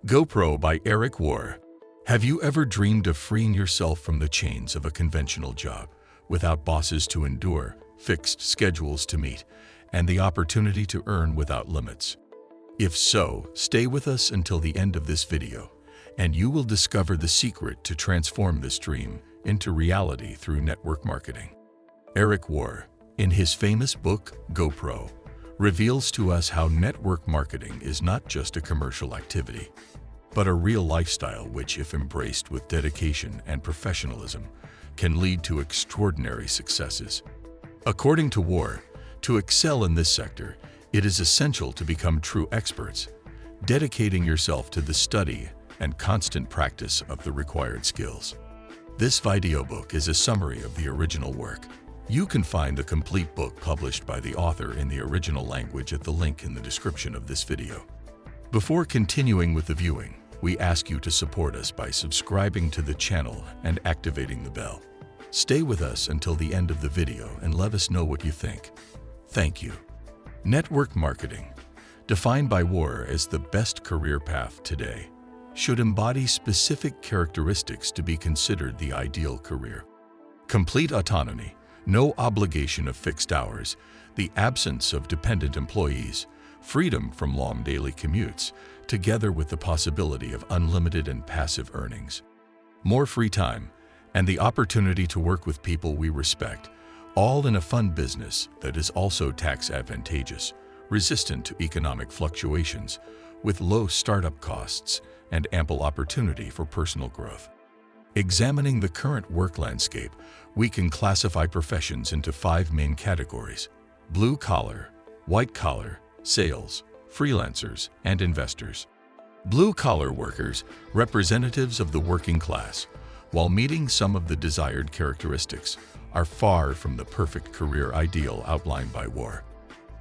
Gopro by Eric Worre. Have you ever dreamed of freeing yourself from the chains of a conventional job, without bosses to endure, fixed schedules to meet, and the opportunity to earn without limits? If so, stay with us until the end of this video, and you will discover the secret to transform this dream into reality through network marketing. Eric Worre, in his famous book, Gopro, reveals to us how network marketing is not just a commercial activity, but a real lifestyle which, if embraced with dedication and professionalism, can lead to extraordinary successes. According to Worre, to excel in this sector, it is essential to become true experts, dedicating yourself to the study and constant practice of the required skills. This videobook is a summary of the original work. You can find the complete book published by the author in the original language at the link in the description of this video. Before continuing with the viewing, we ask you to support us by subscribing to the channel and activating the bell. Stay with us until the end of the video and let us know what you think. Thank you. Network marketing, defined by Worre as the best career path today, should embody specific characteristics to be considered the ideal career. Complete autonomy, no obligation of fixed hours, the absence of dependent employees, freedom from long daily commutes, together with the possibility of unlimited and passive earnings. More free time, and the opportunity to work with people we respect, all in a fun business that is also tax advantageous, resistant to economic fluctuations, with low startup costs and ample opportunity for personal growth. Examining the current work landscape, we can classify professions into 5 main categories: blue collar, white collar, sales, freelancers, and investors. Blue-collar workers, representatives of the working class, while meeting some of the desired characteristics, are far from the perfect career ideal outlined by Worre.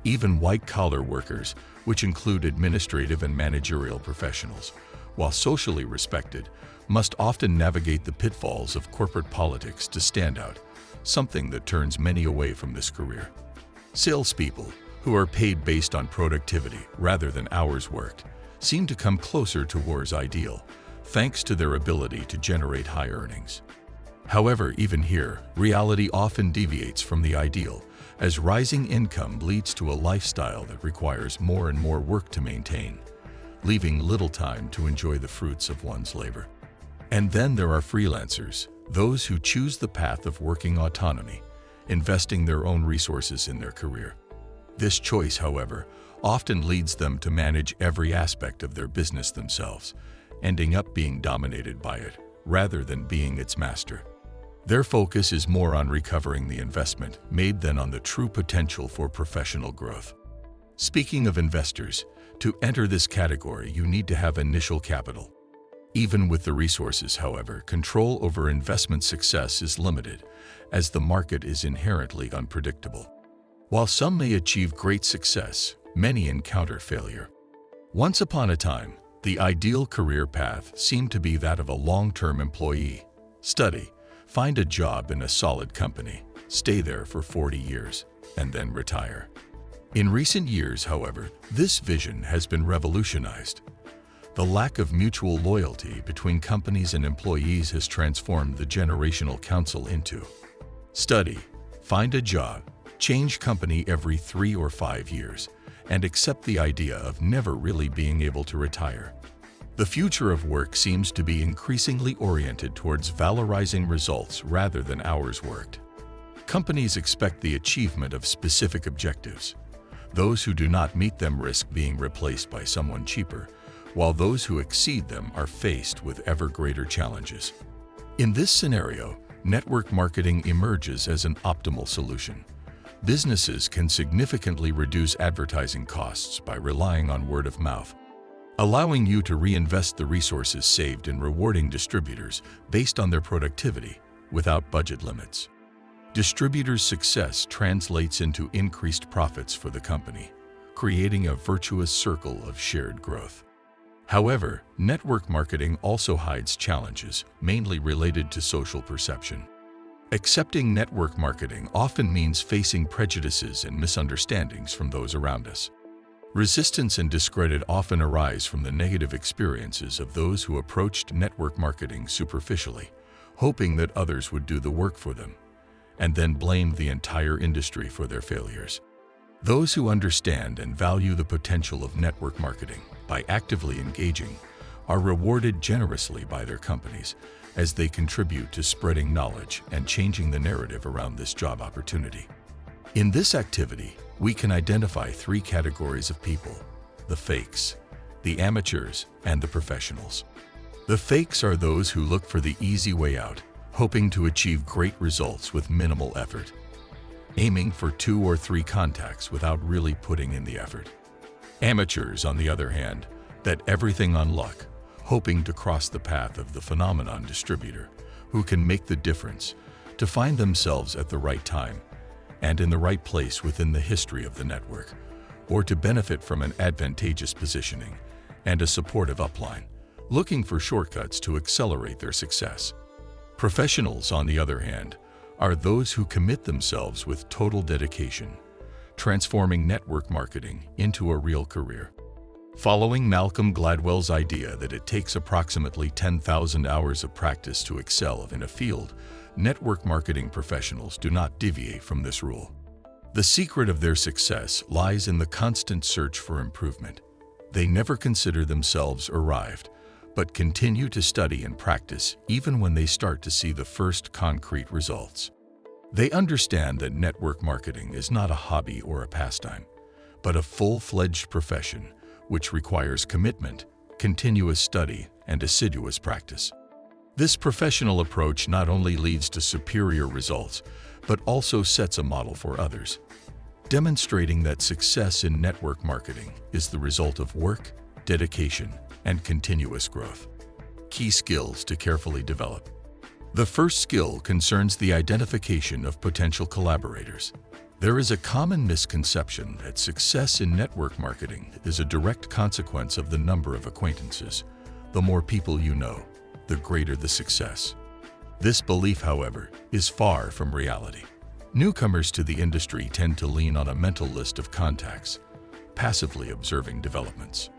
Even white-collar workers, which include administrative and managerial professionals, while socially respected, must often navigate the pitfalls of corporate politics to stand out, something that turns many away from this career. Salespeople, who are paid based on productivity rather than hours worked, seem to come closer to Worre's ideal, thanks to their ability to generate high earnings. However, even here, reality often deviates from the ideal, as rising income leads to a lifestyle that requires more and more work to maintain, leaving little time to enjoy the fruits of one's labor. And then there are freelancers, those who choose the path of working autonomy, investing their own resources in their career. This choice, however, often leads them to manage every aspect of their business themselves, ending up being dominated by it, rather than being its master. Their focus is more on recovering the investment made than on the true potential for professional growth. Speaking of investors, to enter this category you need to have initial capital. Even with the resources, however, control over investment success is limited, as the market is inherently unpredictable. While some may achieve great success, many encounter failure. Once upon a time, the ideal career path seemed to be that of a long-term employee. Study, find a job in a solid company, stay there for 40 years, and then retire. In recent years, however, this vision has been revolutionized. The lack of mutual loyalty between companies and employees has transformed the generational council into study, find a job, change company every 3 or 5 years, and accept the idea of never really being able to retire. The future of work seems to be increasingly oriented towards valorizing results rather than hours worked. Companies expect the achievement of specific objectives. Those who do not meet them risk being replaced by someone cheaper, while those who exceed them are faced with ever greater challenges. In this scenario, network marketing emerges as an optimal solution. Businesses can significantly reduce advertising costs by relying on word of mouth, allowing you to reinvest the resources saved in rewarding distributors based on their productivity without budget limits. Distributors' success translates into increased profits for the company, creating a virtuous circle of shared growth. However, network marketing also hides challenges, mainly related to social perception. Accepting network marketing often means facing prejudices and misunderstandings from those around us. Resistance and discredit often arise from the negative experiences of those who approached network marketing superficially, hoping that others would do the work for them, and then blamed the entire industry for their failures. Those who understand and value the potential of network marketing by actively engaging are rewarded generously by their companies as they contribute to spreading knowledge and changing the narrative around this job opportunity. In this activity, we can identify three categories of people: the fakes, the amateurs, and the professionals. The fakes are those who look for the easy way out, hoping to achieve great results with minimal effort, aiming for 2 or 3 contacts without really putting in the effort. Amateurs, on the other hand, bet everything on luck, hoping to cross the path of the phenomenon distributor, who can make the difference, to find themselves at the right time and in the right place within the history of the network, or to benefit from an advantageous positioning and a supportive upline, looking for shortcuts to accelerate their success. Professionals, on the other hand, are those who commit themselves with total dedication, transforming network marketing into a real career. Following Malcolm Gladwell's idea that it takes approximately 10,000 hours of practice to excel in a field, network marketing professionals do not deviate from this rule. The secret of their success lies in the constant search for improvement. They never consider themselves arrived, but continue to study and practice even when they start to see the first concrete results. They understand that network marketing is not a hobby or a pastime, but a full-fledged profession which requires commitment, continuous study, and assiduous practice. This professional approach not only leads to superior results, but also sets a model for others, demonstrating that success in network marketing is the result of work, dedication, and continuous growth. Key skills to carefully develop. The first skill concerns the identification of potential collaborators. There is a common misconception that success in network marketing is a direct consequence of the number of acquaintances. The more people you know, the greater the success. This belief, however, is far from reality. Newcomers to the industry tend to lean on a mental list of contacts, passively observing developments.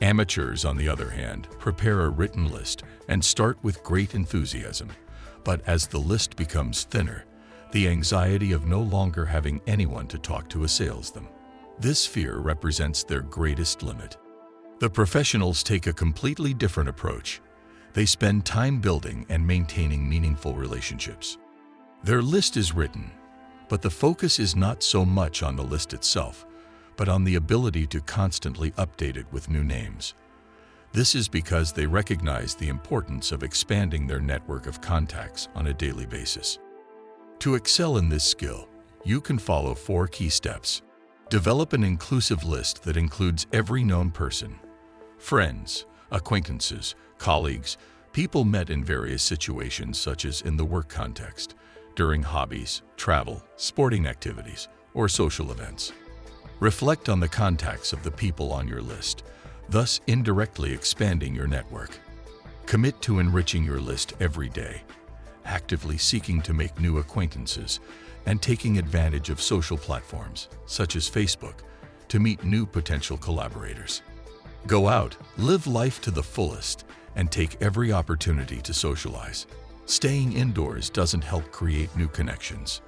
Amateurs, on the other hand, prepare a written list and start with great enthusiasm, but as the list becomes thinner, the anxiety of no longer having anyone to talk to assails them. This fear represents their greatest limit. The professionals take a completely different approach. They spend time building and maintaining meaningful relationships. Their list is written, but the focus is not so much on the list itself, but on the ability to constantly update it with new names. This is because they recognize the importance of expanding their network of contacts on a daily basis. To excel in this skill, you can follow 4 key steps. Develop an inclusive list that includes every known person, friends, acquaintances, colleagues, people met in various situations such as in the work context, during hobbies, travel, sporting activities, or social events. Reflect on the contacts of the people on your list, thus indirectly expanding your network. Commit to enriching your list every day, actively seeking to make new acquaintances and taking advantage of social platforms, such as Facebook, to meet new potential collaborators. Go out, live life to the fullest, and take every opportunity to socialize. Staying indoors doesn't help create new connections.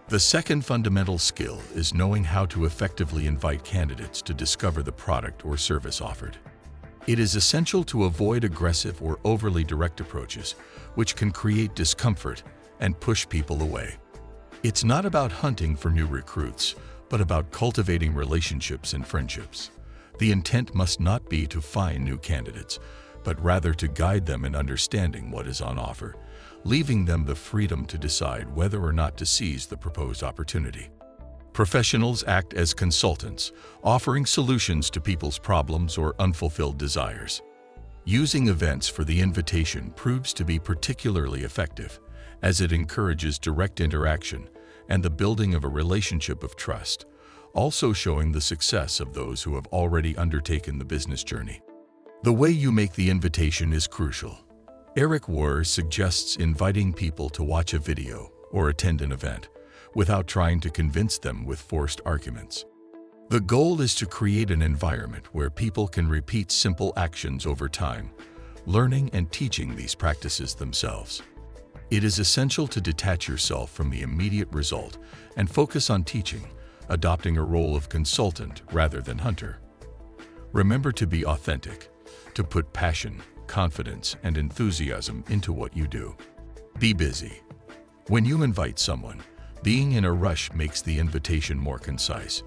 The second fundamental skill is knowing how to effectively invite candidates to discover the product or service offered. It is essential to avoid aggressive or overly direct approaches, which can create discomfort and push people away. It's not about hunting for new recruits, but about cultivating relationships and friendships. The intent must not be to find new candidates, but rather to guide them in understanding what is on offer, leaving them the freedom to decide whether or not to seize the proposed opportunity. Professionals act as consultants, offering solutions to people's problems or unfulfilled desires. Using events for the invitation proves to be particularly effective, as it encourages direct interaction and the building of a relationship of trust, also showing the success of those who have already undertaken the business journey. The way you make the invitation is crucial. Eric Worre suggests inviting people to watch a video or attend an event without trying to convince them with forced arguments. The goal is to create an environment where people can repeat simple actions over time, learning and teaching these practices themselves. It is essential to detach yourself from the immediate result and focus on teaching, adopting a role of consultant rather than hunter. Remember to be authentic, to put passion, confidence, and enthusiasm into what you do. Be busy. When you invite someone, being in a rush makes the invitation more concise,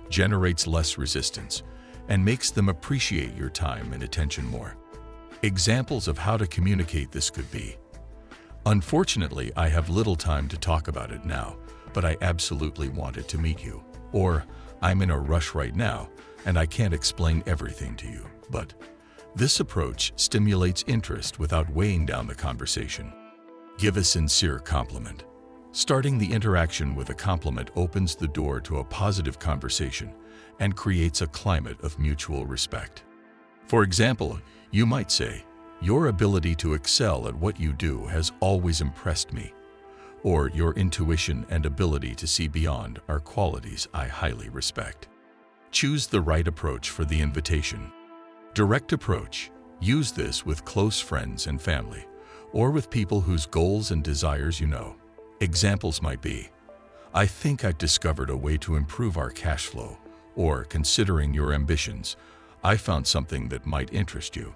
generates less resistance, and makes them appreciate your time and attention more. Examples of how to communicate this could be: "Unfortunately, I have little time to talk about it now, but I absolutely wanted to meet you." Or, "I'm in a rush right now, and I can't explain everything to you, but..." This approach stimulates interest without weighing down the conversation. Give a sincere compliment. Starting the interaction with a compliment opens the door to a positive conversation and creates a climate of mutual respect. For example, you might say, "Your ability to excel at what you do has always impressed me," or "Your intuition and ability to see beyond are qualities I highly respect." Choose the right approach for the invitation. Direct approach. Use this with close friends and family, or with people whose goals and desires you know. Examples might be, "I think I've discovered a way to improve our cash flow," or, "Considering your ambitions, I found something that might interest you.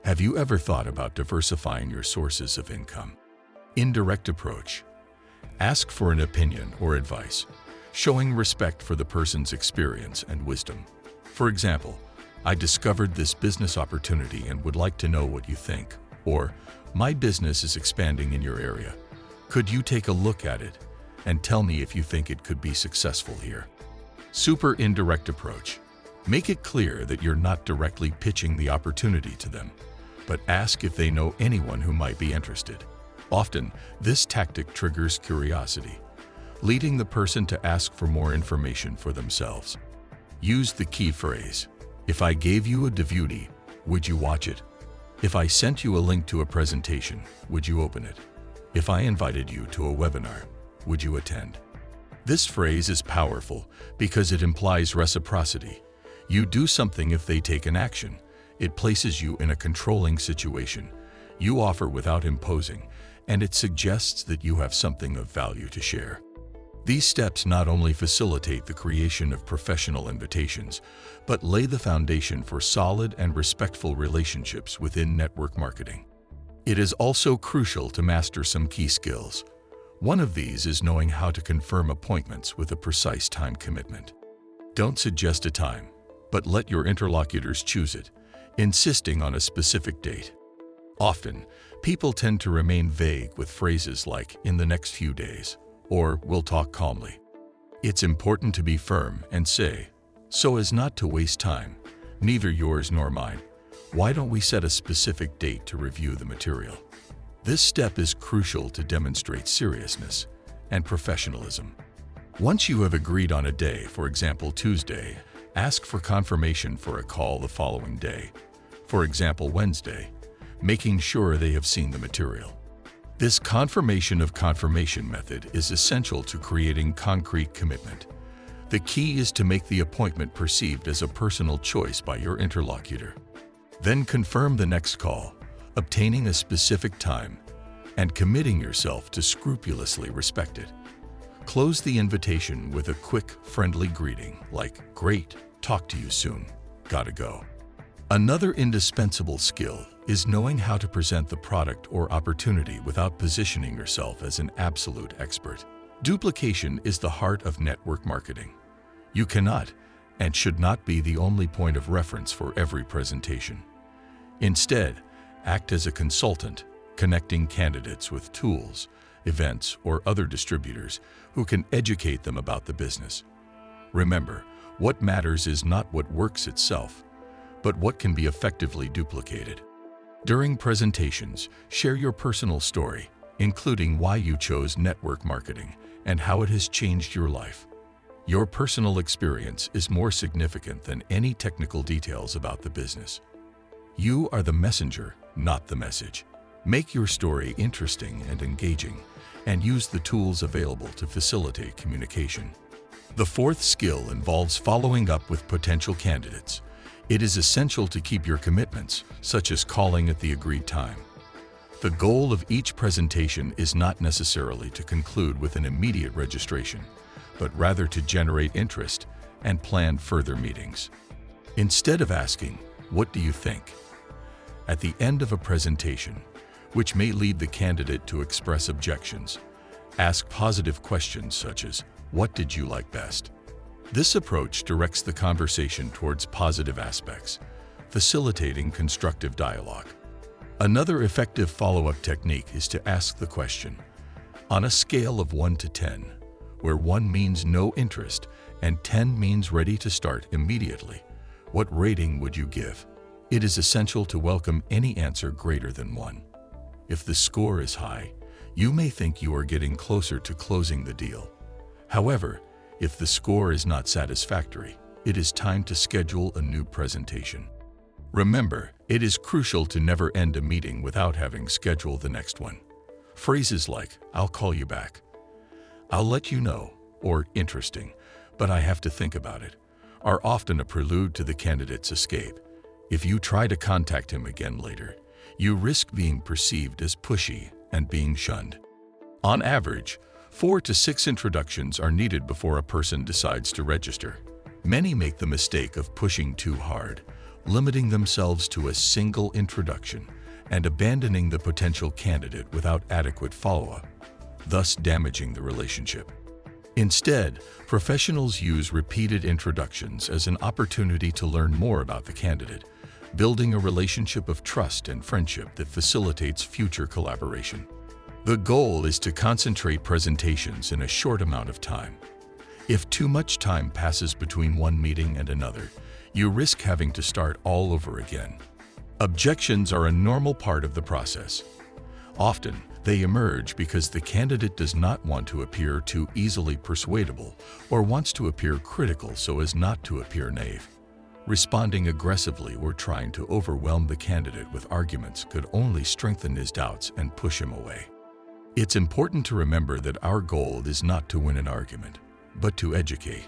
Have you ever thought about diversifying your sources of income?" Indirect approach. Ask for an opinion or advice, showing respect for the person's experience and wisdom. For example, "I discovered this business opportunity and would like to know what you think," or, "My business is expanding in your area. Could you take a look at it and tell me if you think it could be successful here?" Super indirect approach. Make it clear that you're not directly pitching the opportunity to them, but ask if they know anyone who might be interested. Often, this tactic triggers curiosity, leading the person to ask for more information for themselves. Use the key phrase, "If I gave you a DVD, would you watch it? If I sent you a link to a presentation, would you open it? If I invited you to a webinar, would you attend?" This phrase is powerful because it implies reciprocity. You do something if they take an action. It places you in a controlling situation. You offer without imposing, and it suggests that you have something of value to share. These steps not only facilitate the creation of professional invitations, but lay the foundation for solid and respectful relationships within network marketing. It is also crucial to master some key skills. One of these is knowing how to confirm appointments with a precise time commitment. Don't suggest a time, but let your interlocutors choose it, insisting on a specific date. Often, people tend to remain vague with phrases like "in the next few days," or "we'll talk calmly." It's important to be firm and say, "So as not to waste time, neither yours nor mine, why don't we set a specific date to review the material?" This step is crucial to demonstrate seriousness and professionalism. Once you have agreed on a day, for example Tuesday, ask for confirmation for a call the following day, for example Wednesday, making sure they have seen the material. This confirmation of confirmation method is essential to creating concrete commitment. The key is to make the appointment perceived as a personal choice by your interlocutor. Then confirm the next call, obtaining a specific time, and committing yourself to scrupulously respect it. Close the invitation with a quick, friendly greeting like, "Great, talk to you soon, gotta go." Another indispensable skill is knowing how to present the product or opportunity without positioning yourself as an absolute expert. Duplication is the heart of network marketing. You cannot and should not be the only point of reference for every presentation. Instead, act as a consultant, connecting candidates with tools, events, or other distributors who can educate them about the business. Remember, what matters is not what works itself, but what can be effectively duplicated. During presentations, share your personal story, including why you chose network marketing and how it has changed your life. Your personal experience is more significant than any technical details about the business. You are the messenger, not the message. Make your story interesting and engaging, and use the tools available to facilitate communication. The fourth skill involves following up with potential candidates. It is essential to keep your commitments, such as calling at the agreed time. The goal of each presentation is not necessarily to conclude with an immediate registration, but rather to generate interest and plan further meetings. Instead of asking, "What do you think?" at the end of a presentation, which may lead the candidate to express objections, ask positive questions such as, "What did you like best?" This approach directs the conversation towards positive aspects, facilitating constructive dialogue. Another effective follow-up technique is to ask the question, on a scale of 1 to 10, where 1 means no interest and 10 means ready to start immediately, what rating would you give? It is essential to welcome any answer greater than 1. If the score is high, you may think you are getting closer to closing the deal. However, if the score is not satisfactory, it is time to schedule a new presentation. Remember, it is crucial to never end a meeting without having scheduled the next one. Phrases like, "I'll call you back," "I'll let you know," or "interesting, but I have to think about it," are often a prelude to the candidate's escape. If you try to contact him again later, you risk being perceived as pushy and being shunned. On average, 4 to 6 introductions are needed before a person decides to register. Many make the mistake of pushing too hard, limiting themselves to a single introduction and abandoning the potential candidate without adequate follow-up, thus damaging the relationship. Instead, professionals use repeated introductions as an opportunity to learn more about the candidate, building a relationship of trust and friendship that facilitates future collaboration. The goal is to concentrate presentations in a short amount of time. If too much time passes between one meeting and another, you risk having to start all over again. Objections are a normal part of the process. Often, they emerge because the candidate does not want to appear too easily persuadable or wants to appear critical so as not to appear naive. Responding aggressively or trying to overwhelm the candidate with arguments could only strengthen his doubts and push him away. It's important to remember that our goal is not to win an argument, but to educate.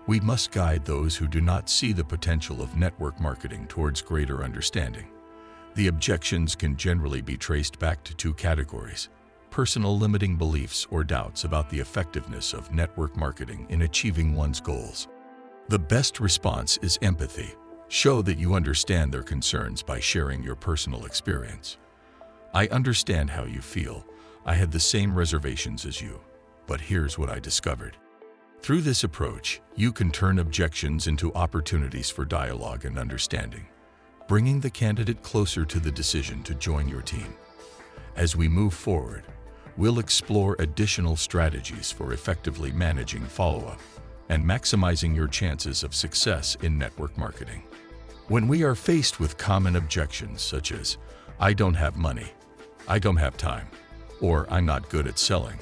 We must guide those who do not see the potential of network marketing towards greater understanding. The objections can generally be traced back to 2 categories: personal limiting beliefs or doubts about the effectiveness of network marketing in achieving one's goals. The best response is empathy. Show that you understand their concerns by sharing your personal experience. "I understand how you feel. I had the same reservations as you, but here's what I discovered." Through this approach, you can turn objections into opportunities for dialogue and understanding, bringing the candidate closer to the decision to join your team. As we move forward, we'll explore additional strategies for effectively managing follow-up and maximizing your chances of success in network marketing. When we are faced with common objections such as, "I don't have money," "I don't have time," or "I'm not good at selling,"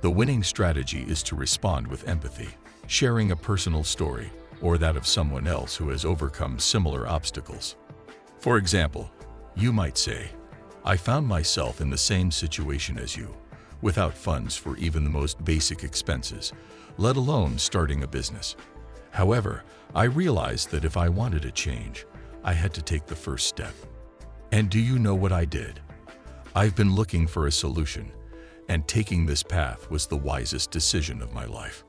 the winning strategy is to respond with empathy, sharing a personal story or that of someone else who has overcome similar obstacles. For example, you might say, "I found myself in the same situation as you, without funds for even the most basic expenses, let alone starting a business. However, I realized that if I wanted a change, I had to take the first step. And do you know what I did? I've been looking for a solution, and taking this path was the wisest decision of my life."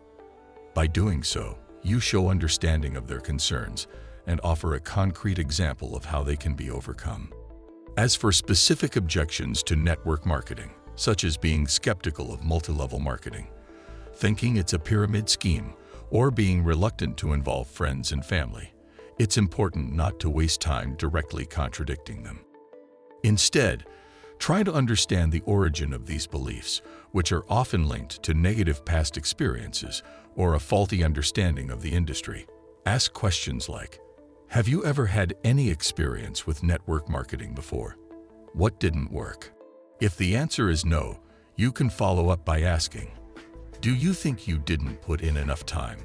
By doing so, you show understanding of their concerns and offer a concrete example of how they can be overcome. As for specific objections to network marketing, such as being skeptical of multi-level marketing, thinking it's a pyramid scheme, or being reluctant to involve friends and family, it's important not to waste time directly contradicting them. Instead, try to understand the origin of these beliefs, which are often linked to negative past experiences or a faulty understanding of the industry. Ask questions like, "Have you ever had any experience with network marketing before? What didn't work?" If the answer is no, you can follow up by asking, "Do you think you didn't put in enough time?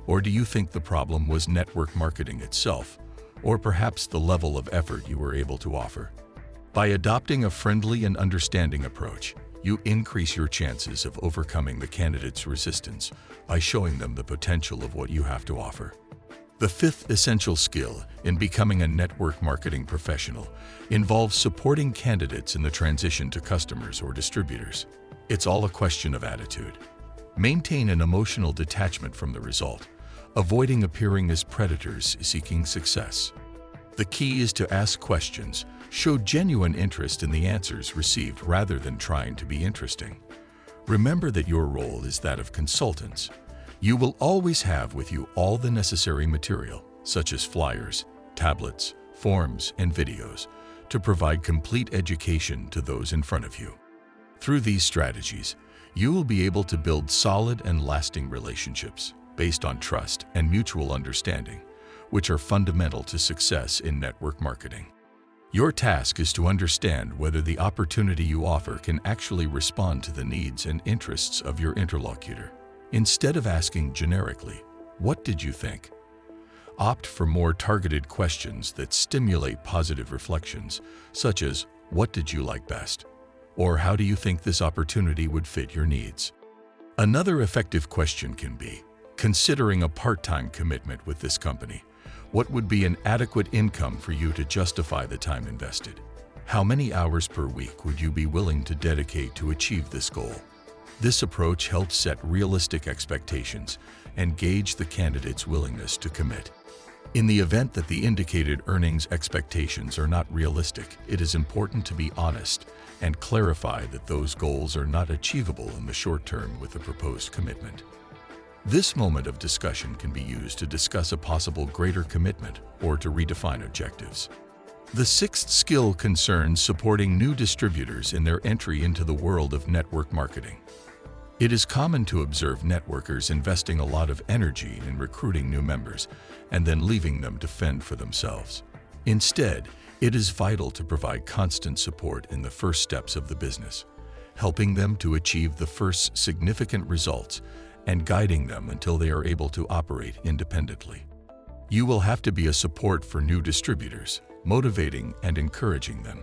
Or do you think the problem was network marketing itself, or perhaps the level of effort you were able to offer?" By adopting a friendly and understanding approach, you increase your chances of overcoming the candidate's resistance by showing them the potential of what you have to offer. The fifth essential skill in becoming a network marketing professional involves supporting candidates in the transition to customers or distributors. It's all a question of attitude. Maintain an emotional detachment from the result, avoiding appearing as predators seeking success. The key is to ask questions, show genuine interest in the answers received rather than trying to be interesting. Remember that your role is that of consultants. You will always have with you all the necessary material, such as flyers, tablets, forms, and videos, to provide complete education to those in front of you. Through these strategies, you will be able to build solid and lasting relationships based on trust and mutual understanding, which are fundamental to success in network marketing. Your task is to understand whether the opportunity you offer can actually respond to the needs and interests of your interlocutor. Instead of asking generically, "What did you think?" opt for more targeted questions that stimulate positive reflections, such as, "What did you like best?" or "How do you think this opportunity would fit your needs?" Another effective question can be, considering a part-time commitment with this company, what would be an adequate income for you to justify the time invested? How many hours per week would you be willing to dedicate to achieve this goal? This approach helps set realistic expectations and gauge the candidate's willingness to commit. In the event that the indicated earnings expectations are not realistic, it is important to be honest and clarify that those goals are not achievable in the short term with the proposed commitment. This moment of discussion can be used to discuss a possible greater commitment or to redefine objectives. The sixth skill concerns supporting new distributors in their entry into the world of network marketing. It is common to observe networkers investing a lot of energy in recruiting new members and then leaving them to fend for themselves. Instead, it is vital to provide constant support in the first steps of the business, helping them to achieve the first significant results and guiding them until they are able to operate independently. You will have to be a support for new distributors, motivating and encouraging them,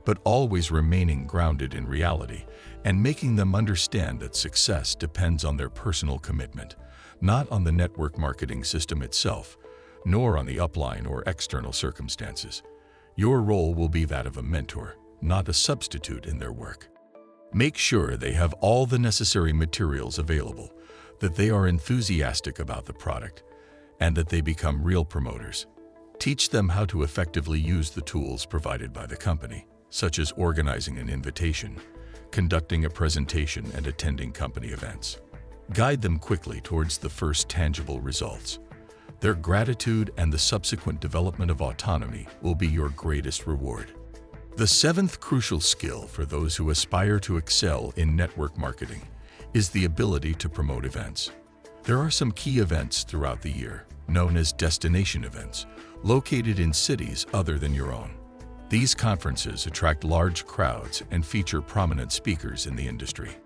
but always remaining grounded in reality and making them understand that success depends on their personal commitment, not on the network marketing system itself, nor on the upline or external circumstances. Your role will be that of a mentor, not a substitute in their work. Make sure they have all the necessary materials available, that they are enthusiastic about the product, and that they become real promoters. Teach them how to effectively use the tools provided by the company, such as organizing an invitation, conducting a presentation, and attending company events. Guide them quickly towards the first tangible results. Their gratitude and the subsequent development of autonomy will be your greatest reward. The seventh crucial skill for those who aspire to excel in network marketing is the ability to promote events. There are some key events throughout the year, known as destination events, located in cities other than your own. These conferences attract large crowds and feature prominent speakers in the industry.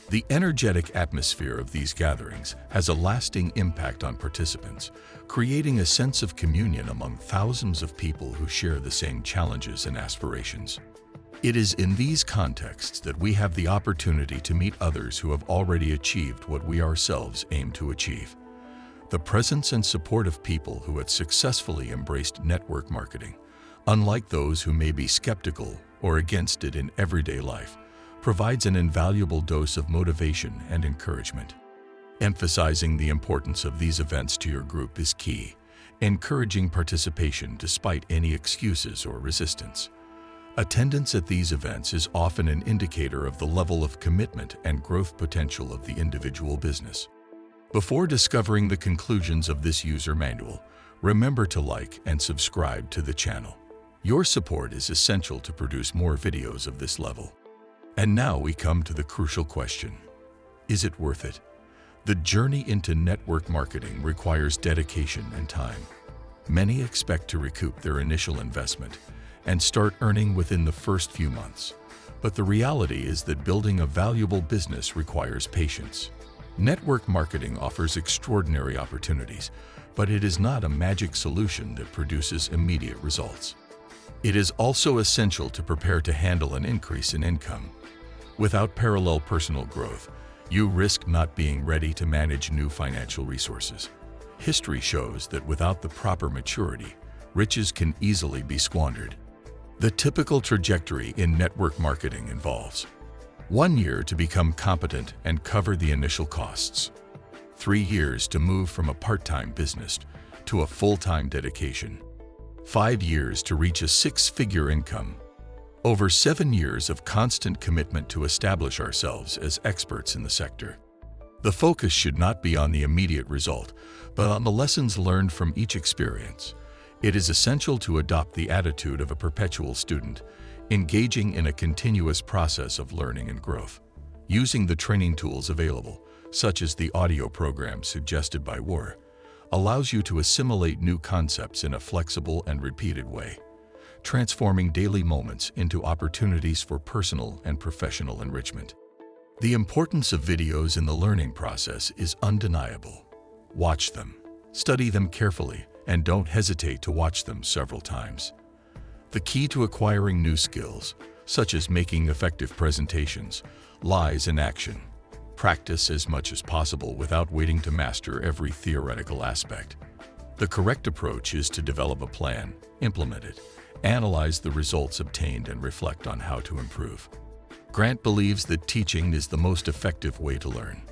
The energetic atmosphere of these gatherings has a lasting impact on participants, creating a sense of communion among thousands of people who share the same challenges and aspirations. It is in these contexts that we have the opportunity to meet others who have already achieved what we ourselves aim to achieve. The presence and support of people who have successfully embraced network marketing, unlike those who may be skeptical or against it in everyday life, provides an invaluable dose of motivation and encouragement. Emphasizing the importance of these events to your group is key, encouraging participation despite any excuses or resistance. Attendance at these events is often an indicator of the level of commitment and growth potential of the individual business. Before discovering the conclusions of this user manual, remember to like and subscribe to the channel. Your support is essential to produce more videos of this level. And now we come to the crucial question: is it worth it? The journey into network marketing requires dedication and time. Many expect to recoup their initial investment and start earning within the first few months. But the reality is that building a valuable business requires patience. Network marketing offers extraordinary opportunities, but it is not a magic solution that produces immediate results. It is also essential to prepare to handle an increase in income. Without parallel personal growth, you risk not being ready to manage new financial resources. History shows that without the proper maturity, riches can easily be squandered. The typical trajectory in network marketing involves 1 year to become competent and cover the initial costs, 3 years to move from a part-time business to a full-time dedication, 5 years to reach a 6-figure income, over 7 years of constant commitment to establish ourselves as experts in the sector. The focus should not be on the immediate result, but on the lessons learned from each experience. It is essential to adopt the attitude of a perpetual student, engaging in a continuous process of learning and growth. Using the training tools available, such as the audio program suggested by Worre, allows you to assimilate new concepts in a flexible and repeated way, transforming daily moments into opportunities for personal and professional enrichment. The importance of videos in the learning process is undeniable. Watch them, study them carefully, and don't hesitate to watch them several times. The key to acquiring new skills, such as making effective presentations, lies in action. Practice as much as possible without waiting to master every theoretical aspect. The correct approach is to develop a plan, implement it, analyze the results obtained, and reflect on how to improve. Grant believes that teaching is the most effective way to learn.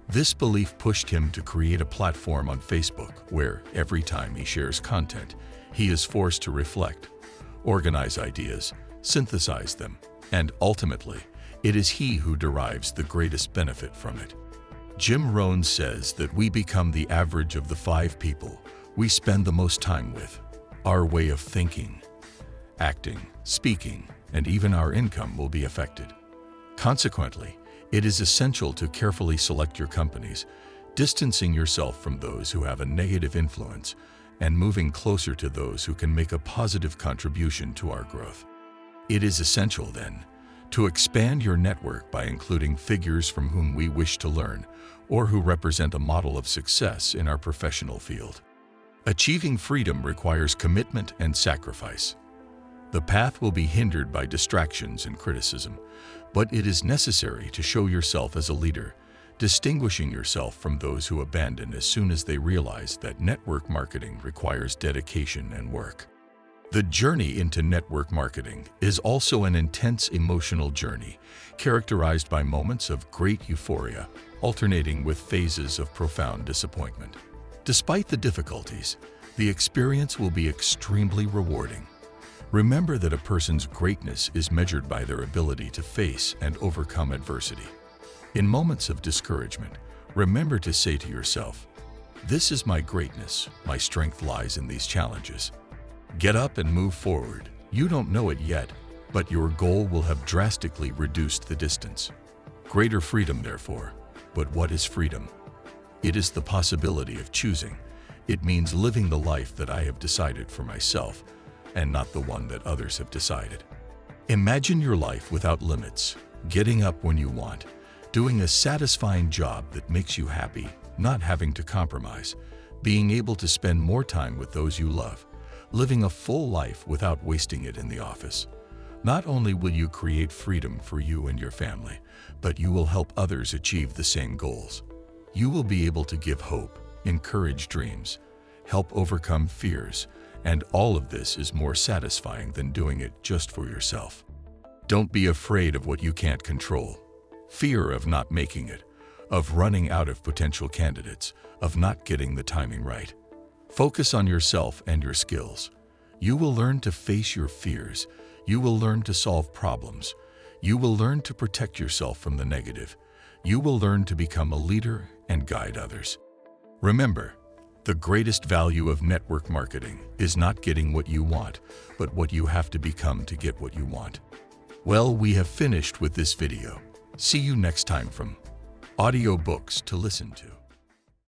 This belief pushed him to create a platform on Facebook where, every time he shares content, he is forced to reflect, organize ideas, synthesize them, and ultimately, it is he who derives the greatest benefit from it. Jim Rohn says that we become the average of the 5 people we spend the most time with. Our way of thinking, acting, speaking, and even our income will be affected. Consequently, it is essential to carefully select your companies, distancing yourself from those who have a negative influence and moving closer to those who can make a positive contribution to our growth. It is essential, then, to expand your network by including figures from whom we wish to learn or who represent a model of success in our professional field. Achieving freedom requires commitment and sacrifice. The path will be hindered by distractions and criticism, but it is necessary to show yourself as a leader, distinguishing yourself from those who abandon as soon as they realize that network marketing requires dedication and work. The journey into network marketing is also an intense emotional journey, characterized by moments of great euphoria, alternating with phases of profound disappointment. Despite the difficulties, the experience will be extremely rewarding. Remember that a person's greatness is measured by their ability to face and overcome adversity. In moments of discouragement, remember to say to yourself, "This is my greatness, my strength lies in these challenges." Get up and move forward. You don't know it yet, but your goal will have drastically reduced the distance. Greater freedom, therefore. But what is freedom? It is the possibility of choosing. It means living the life that I have decided for myself, and not the one that others have decided. Imagine your life without limits, getting up when you want, doing a satisfying job that makes you happy, not having to compromise, being able to spend more time with those you love, living a full life without wasting it in the office. Not only will you create freedom for you and your family, but you will help others achieve the same goals. You will be able to give hope, encourage dreams, help overcome fears, and all of this is more satisfying than doing it just for yourself. Don't be afraid of what you can't control. Fear of not making it, of running out of potential candidates, of not getting the timing right. Focus on yourself and your skills. You will learn to face your fears. You will learn to solve problems. You will learn to protect yourself from the negative. You will learn to become a leader and guide others. Remember, the greatest value of network marketing is not getting what you want, but what you have to become to get what you want. Well, we have finished with this video. See you next time from Audiobooks to listen to.